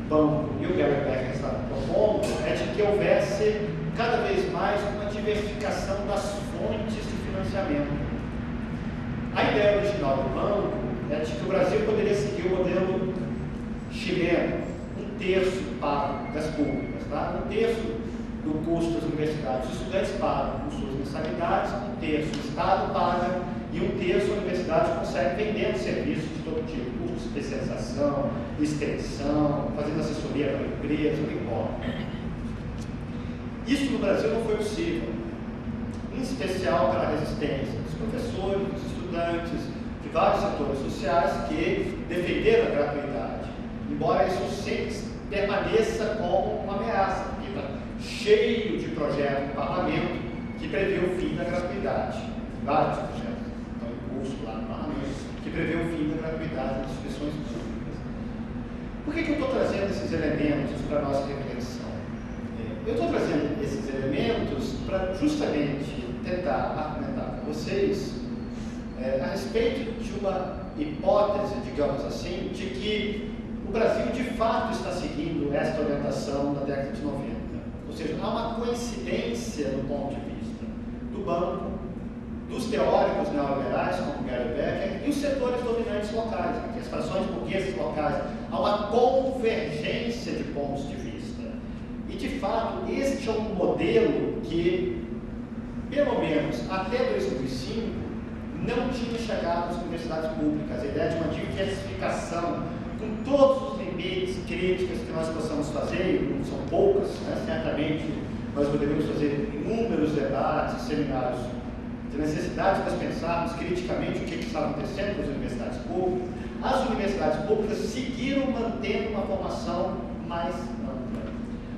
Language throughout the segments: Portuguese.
banco e o Gary Becker está propondo é de que houvesse cada vez mais uma diversificação das fontes de financiamento. A ideia original do banco é de que o Brasil poderia seguir o modelo chileno, 1/3 pago das públicas, tá? 1/3 do custo das universidades. Os estudantes pagam com suas mensalidades, 1/3 o Estado paga e 1/3 a universidade consegue vendendo serviços de todo tipo, curso de especialização, extensão, fazendo assessoria para empresas, não importa. Isso no Brasil não foi possível, em especial pela resistência dos professores, dos estudantes, de vários setores sociais que defenderam a gratuidade, embora isso sempre permaneça como uma ameaça, porque está cheio de projetos no parlamento que prevê o fim da gratuidade. Vários projetos estão em curso lá no parlamento que prevê o fim da gratuidade das instituições públicas. Por que eu estou trazendo esses elementos para a nossa reflexão? Eu estou trazendo esses elementos para justamente tentar argumentar com vocês a respeito de uma hipótese, digamos assim, de que o Brasil de fato está seguindo esta orientação da década de 90. Ou seja, há uma coincidência no ponto de vista do banco, dos teóricos neoliberais, como Gary Becker, e os setores dominantes locais, as frações burguesas locais. Há uma convergência de pontos de vista. E, de fato, este é um modelo que, pelo menos até 2005, não tinha chegado às universidades públicas. A ideia de uma diversificação, com todos os limites, críticas que nós possamos fazer, não são poucas, né? Certamente nós poderíamos fazer inúmeros debates, seminários, de necessidade de nós pensarmos criticamente o que está acontecendo nas universidades públicas. As universidades públicas seguiram mantendo uma formação mais ampla,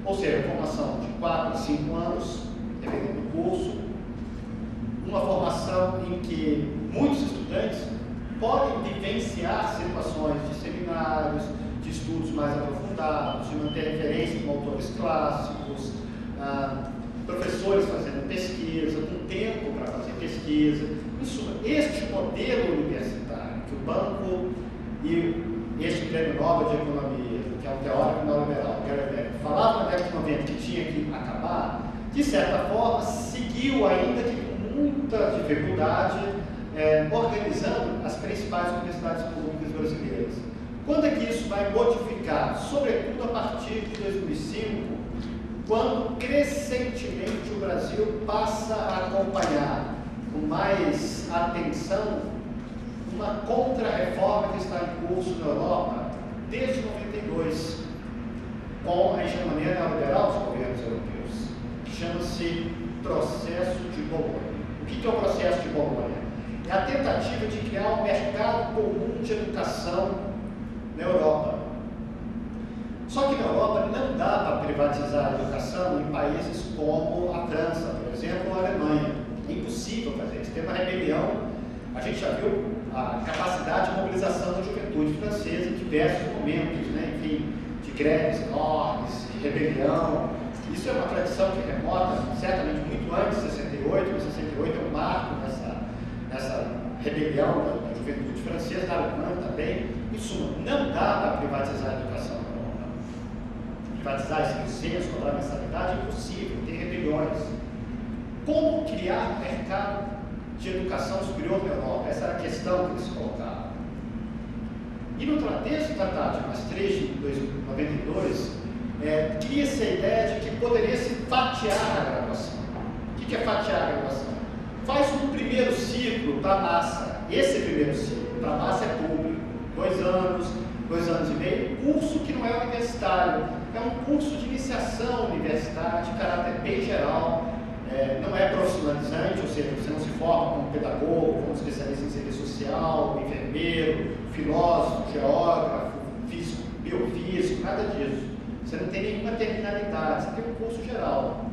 ou seja, formação de 4 a 5 anos, dependendo do curso, uma formação em que muitos estudantes podem vivenciar situações de seminários, de estudos mais aprofundados, de manter referência com autores clássicos, professores fazendo pesquisa, com tempo para fazer pesquisa. Em suma, este modelo universitário que o banco e este prêmio Nobel de Economia, que é um teórico neoliberal, Gary Becker, falava na década de 90 que tinha que acabar, de certa forma, seguiu ainda que com muita dificuldade, organizando as principais universidades públicas brasileiras. Quando é que isso vai modificar? Sobretudo a partir de 2005, quando crescentemente o Brasil passa a acompanhar com mais atenção uma contra-reforma que está em curso na Europa desde 92, com a hegemonia neoliberal dos governos europeus, que chama-se processo de Bolonha. O que é o processo de Bolonha? É a tentativa de criar um mercado comum de educação na Europa. Só que na Europa não dá para privatizar a educação em países como a França, por exemplo, ou a Alemanha. É impossível fazer isso. Tem uma rebelião. A gente já viu a capacidade de mobilização da juventude francesa em diversos momentos, né? Enfim, de greves enormes, de rebelião. Isso é uma tradição que remota, certamente, muito antes de 68, mas 68 é um marco nessa rebelião da juventude francesa, da Alemanha também. Em suma, não dá para privatizar a educação na Europa. Privatizar esse licença, cobrar mensalidade é impossível, tem rebeliões. Como criar um mercado de educação superior na Europa? Essa era a questão que eles colocavam. E no texto do Tratado de Maastricht, de 92, cria-se a ideia de que poderia se fatiar a graduação. O que é fatiar a graduação? Faz um primeiro ciclo para a massa. Esse primeiro ciclo para a massa é público. 2 anos, 2 anos e meio. Curso que não é universitário. É um curso de iniciação universitária de caráter bem geral. Não é profissionalizante, ou seja, você não se forma como pedagogo, como especialista em serviço social, enfermeiro, filósofo, geógrafo, físico, biofísico, nada disso. Você não tem nenhuma terminalidade, você tem um curso geral.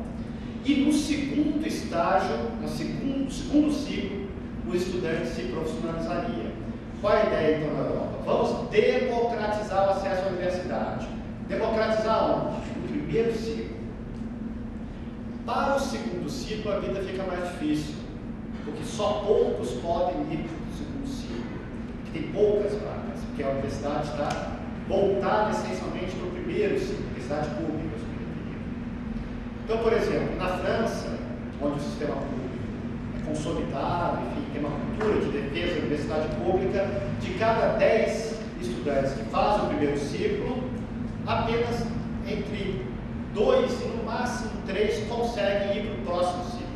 E no segundo estágio, no segundo ciclo, o estudante se profissionalizaria. Qual é a ideia então na Europa? Vamos democratizar o acesso à universidade. Democratizar onde? No primeiro ciclo. Para o segundo ciclo, a vida fica mais difícil, porque só poucos podem ir para o segundo ciclo, porque tem poucas vagas, porque a universidade está voltada essencialmente para o primeiro primeiro ciclo, universidade pública. Então, por exemplo, na França, onde o sistema público é consolidado, enfim, tem uma cultura de defesa da universidade pública, de cada 10 estudantes que fazem o primeiro ciclo, apenas entre 2 e no máximo 3 conseguem ir para o próximo ciclo.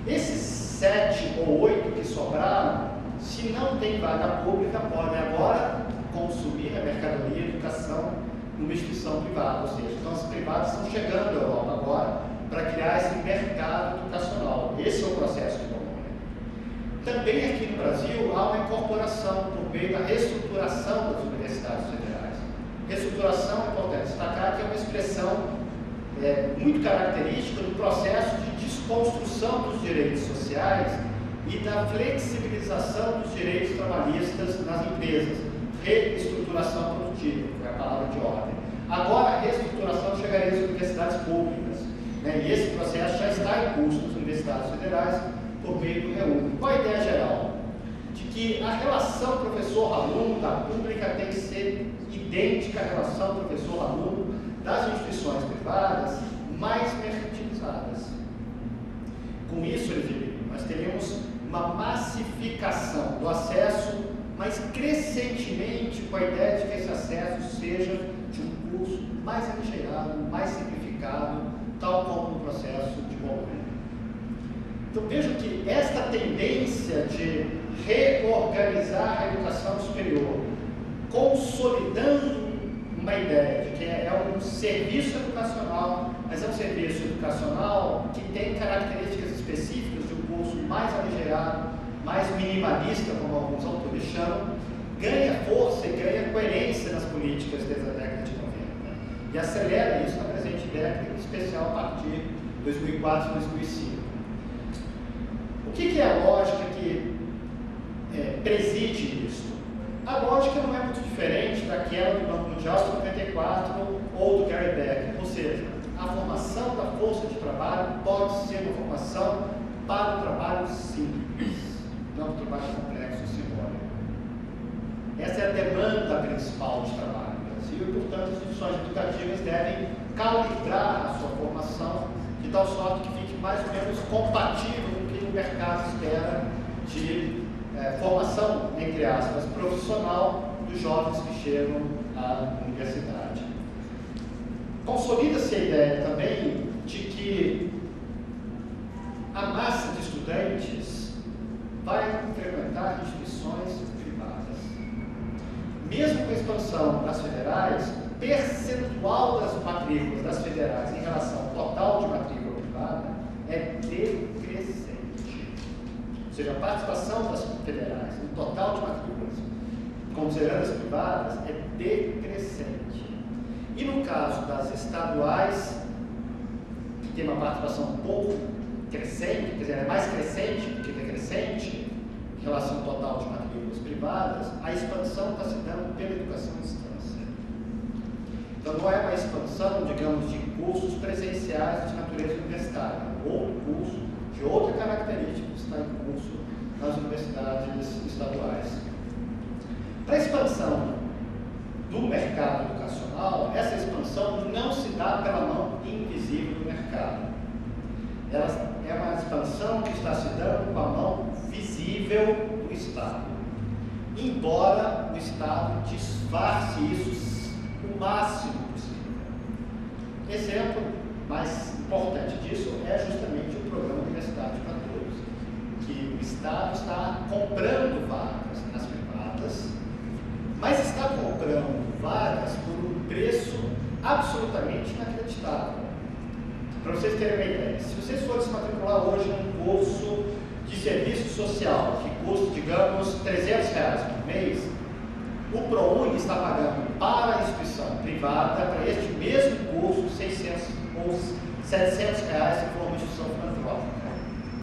Esses 7 ou 8 que sobraram, se não tem vaga pública, podem agora consumir a mercadoria e a educação numa instituição privada, ou seja, então as privadas estão chegando à Europa agora para criar esse mercado educacional. Esse é o processo de Bolonha. Também aqui no Brasil há uma incorporação por meio da reestruturação das universidades federais. Reestruturação é importante destacar que é uma expressão muito característica do processo de desconstrução dos direitos sociais e da flexibilização dos direitos trabalhistas nas empresas. Reestruturação produtiva, foi a palavra de ordem. Agora, a reestruturação chegaria às universidades públicas, né? E esse processo já está em curso nas universidades federais por meio do REUNI. Qual a ideia geral? De que a relação professor-aluno da pública tem que ser idêntica à relação professor-aluno das instituições privadas mais mercantilizadas. Com isso, nós teremos uma massificação do acesso, mas crescentemente com a ideia de que esse acesso seja de um curso mais aligeirado, mais simplificado, tal como no processo de Bolonha. Então vejam que esta tendência de reorganizar a educação superior, consolidando uma ideia de que é um serviço educacional, mas é um serviço educacional que tem características específicas de um curso mais aligeirado, mais minimalista, como alguns autores chamam, ganha força e ganha coerência nas políticas desde a década de 90 e acelera isso na presente década, em especial a partir de 2004 e 2005. O que é a lógica que preside isso? A lógica não é muito diferente daquela do Banco Mundial de 94 ou do Gary Becker, ou seja, a formação da força de trabalho pode ser uma formação para o trabalho simples, não para o trabalho complexo e simbólico. Essa é a demanda principal de trabalho no Brasil e, portanto, as instituições educativas devem calibrar a sua formação de tal sorte que fique mais ou menos compatível com o que o mercado espera de formação, entre aspas, profissional dos jovens que chegam à universidade. Consolida-se a ideia também de que a massa de estudantes vai frequentar instituições privadas. Mesmo com a expansão das federais, o percentual das matrículas das federais em relação ao total de matrícula privada é decrescente. Ou seja, a participação das federais no total de matrículas, considerando as privadas, é decrescente. E no caso das estaduais, que tem uma participação um pouco crescente, quer dizer, é mais crescente do que decrescente em relação ao total de matrículas privadas, a expansão está se dando pela educação à distância. Então não é uma expansão, digamos, de cursos presenciais de natureza universitária, outro curso de outra característica que está em curso nas universidades estaduais. Para a expansão do mercado educacional, essa expansão não se dá pela mão invisível do mercado. Ela é uma expansão que está se dando com a mão visível do Estado, embora o Estado disfarce isso o máximo possível. Exemplo mais importante disso é justamente o programa Universidade para Todos, que o Estado está comprando vagas nas privadas, mas está comprando vagas por um preço absolutamente inacreditável. Para vocês terem uma ideia, se vocês forem se matricular hoje num curso de serviço social, que custa, digamos, R$300 por mês, o ProUni está pagando para a instituição privada, para este mesmo curso, R$600 ou R$700 se for uma instituição filantrópica.